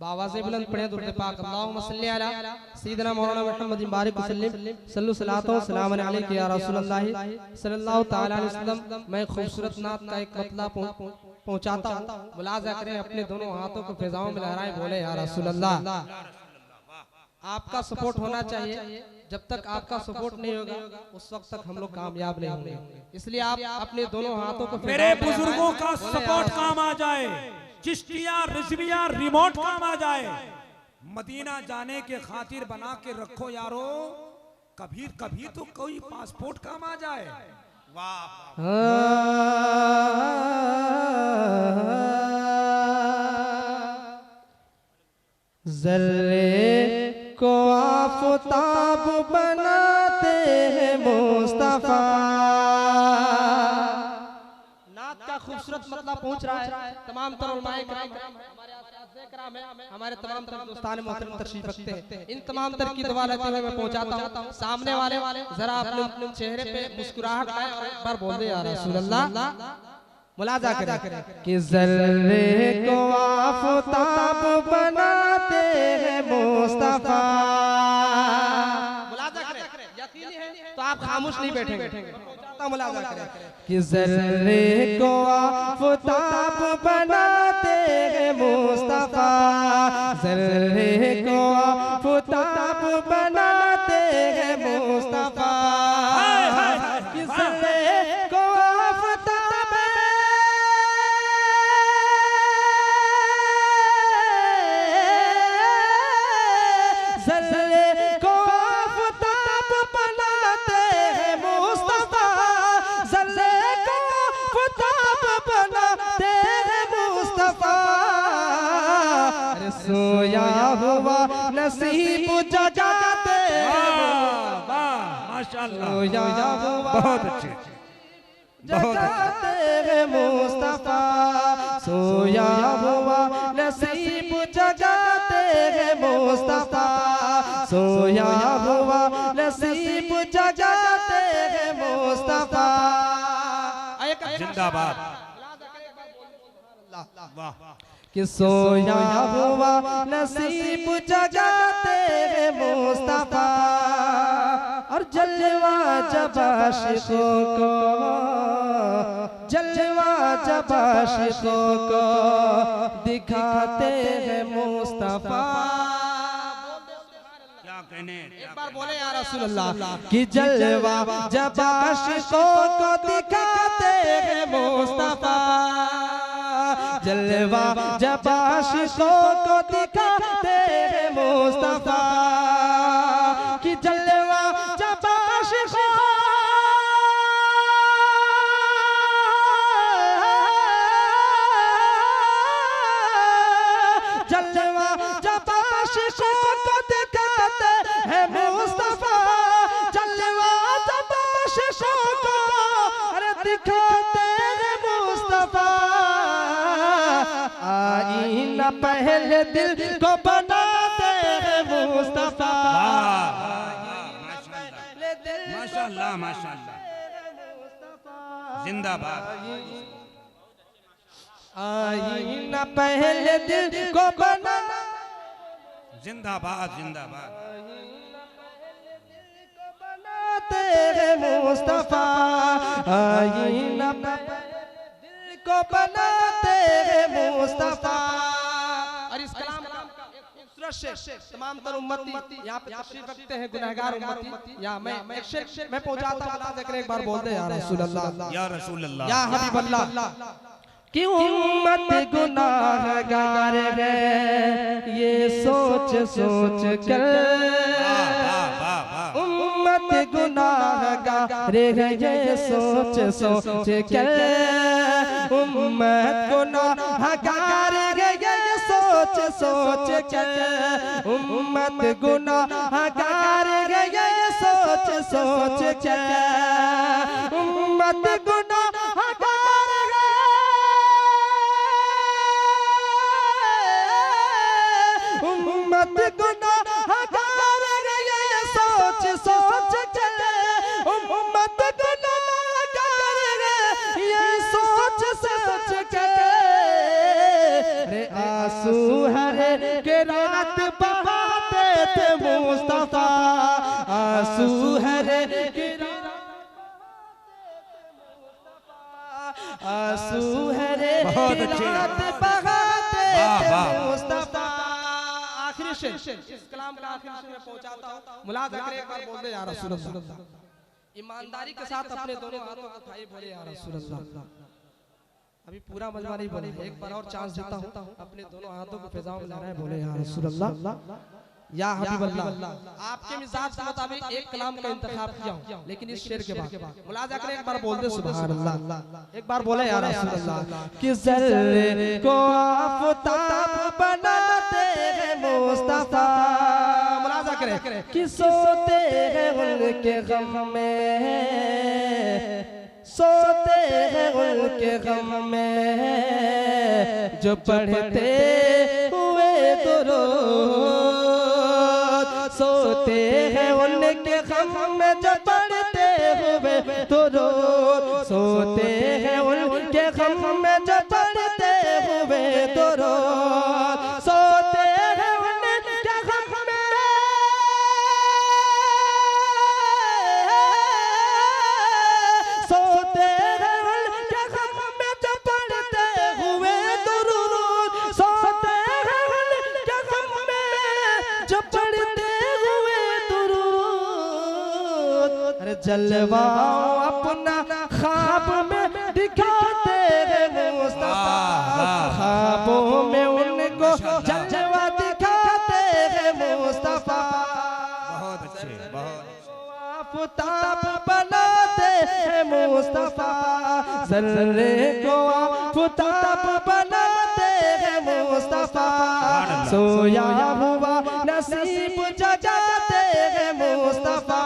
आवाज़ें बुलंद पढ़े दुरूद पाक। अल्लाहुम्मा सल्ली अला सय्यिदिना मौलाना मुहम्मद बारिक वसल्लम सल्लु सलातो सलाम अलैका या रसूलल्लाह सल्लल्लाहु तआला अलैहि वसल्लम। मैं खूबसूरत नात का एक मतलब पहुंचाता हूं, मुलाजा करें, अपने दोनों हाथों को फिजाओं में लहराएं, बोले या रसूलल्लाह। आपका सपोर्ट होना चाहिए, जब तक आपका सपोर्ट नहीं होगा उस वक्त तक हम लोग कामयाब नहीं होंगे। इसलिए आप अपने दोनों हाथों को मेरे बुजुर्गों का सपोर्ट काम आ जाए, चिश्तिया रिजविया रिमोट काम आ जाए, मदीना जाने के खातिर बना के रखो यारो, कभी कभी तो कोई पासपोर्ट काम आ जाए। वाह ज़र्रे को आफ़ताब बनाते हैं मुस्तफा। नात का खूबसूरत मतलब पहुंच रहा है। तमाम तर उलमाए किराम हमारे असातिज़े किराम हैं, हमारे तमाम तर दोस्तान मोहतरम तशरीफ रखते हैं। इन तमाम तर की दुआ लेते हुए मैं पहुंचाता हूं सामने वाले जरा अपने चेहरे पे मुस्कुराहट लाए और एक बार बोल दे या रसूलल्लाह। मुलाजा करें कि ज़र्रे को आफ़ताब बनाते हैं मुस्तफा। मुलाजा करें, यकीनी है तो आप खामोश नहीं बैठेंगे। मुलाजा करें कि ज़र्रे को आफ़ताब बनाते हैं मुस्तफा, ज़र्रे को आफ़ताब बनाते हैं मुस्तफा। कि ज़र्रे को सोया हुआ नसीब जगाते माशाअल्लाह, सोया हुआ बहुत अच्छे, जगाते हैं मुस्तफा, सोया हुआ नसीब जगाते हैं मुस्तफा, सोया हुआ नसीब जगाते हैं मुस्तफा। जिंदाबाद। वाह कि सोया हुआ नसीब जगाते हैं मुस्तफा। और जलवा जब आशिकों को, जलवा जब आशिकों को दिखाते हैं मुस्तफा। क्या कहने, एक बार बोले या रसूलल्लाह। कि जलवा जब आशिकों को दिखाते हैं मुस्तफा, जलवा जब आशिकों को दिखाते हैं मुस्तफा। कि जलवा जब आशिकों, जलवा जब आशिकों को दिखाते हैं मुस्तफा, जलवा जब आशिकों को अरे दिखाते हैं मुस्तफा। आईना पहले दिल को बनाते हैं मुस्तफा, माशाअल्लाह माशाअल्लाह, जिंदाबाद। आईना पहले दिल को बनाना, जिंदाबाद जिंदाबाद। बनाते हैं मुस्तफा, आईना दिल को बनाते हैं मुस्तफा। और इस कलाम का खूबसूरत शेर तमाम तर उम्मती यहाँ पे तशरीफ रखते हैं, गुनहगार उम्मती। या मैं एक शेर मैं पहुंचाता हूं, मुलाजा करें, एक बार बोल दे या रसूलल्लाह, या रसूलल्लाह, या हबीबल्लाह। कि उम्मत गुनाहगार है ये सोच सोच कर, उम्मत गुनाहगार है ये सोच सोच कर, उम्मत गुनाहगार है ये सोच सोच कर, उम्मत गुनाहगार है ये सोच सोच कर, उम्मत गुनाहगार उम्मत गुनाहगार ये सोच सोच चले, उम्मत गुनाहगार ये सोच सोच चले। रे आंसू हरे के आंसू है रे बहुत अच्छे। रात बहाते वाह, वाह। मुस्तफा। आखिरी शेर, इस कलाम का आखिरी शेर में पहुंचाता हूं। मुलाज़ा करें एक बार बोल दे या रसूल अल्लाह। ईमानदारी के साथ अपने दोनों हाथों को उठाइए, बोले या रसूल अल्लाह। अभी पूरा मजमा नहीं बोले, एक बार और चांस देता हूं, अपने दोनों हाथों को फिजाओं में लहराए, बोले या रसूल अल्लाह या हबीब अल्लाह। आपके मिजाज के मुताबिक एक कलाम का इंतखाब किया हूं, लेकिन इस शेर के बाद मुलाज़ा करें एक बार बोल दे सुभान अल्लाह। एक बार बोले या रसूल अल्लाह। कि ज़र्रे को आफ़ताब बनाते हैं मुस्तफा। मुलाज़ा करें कि सोते हैं उनके गम में, सोते हैं उनके गम में, जो पढ़ते हुए दुरूद। सोते हैं उनके गम में, जो पढ़ते हुए दुरूद। सोते हैं उनके गम में, जो पढ़ते हुए दुरूद। सोते हैं उनके गम में, सोते हैं उनके गम में, जो पढ़ते हुए दुरूद। सोते हैं उनके गम में, जो पढ़ते हुए दुरूद। अरे जलवा अपना ख्वाब में दिखाते हैं मुस्तफा। ख्वाबों में उनको जलवा दिखाते हैं मुस्तफा। बहुत अच्छे, बहुत आफ़ताब बनाते हैं मुस्तफा। ज़र्रे को आफ़ताब बनाते हैं मुस्तफा। सोया हुआ नसीब जगाते हैं मुस्तफा।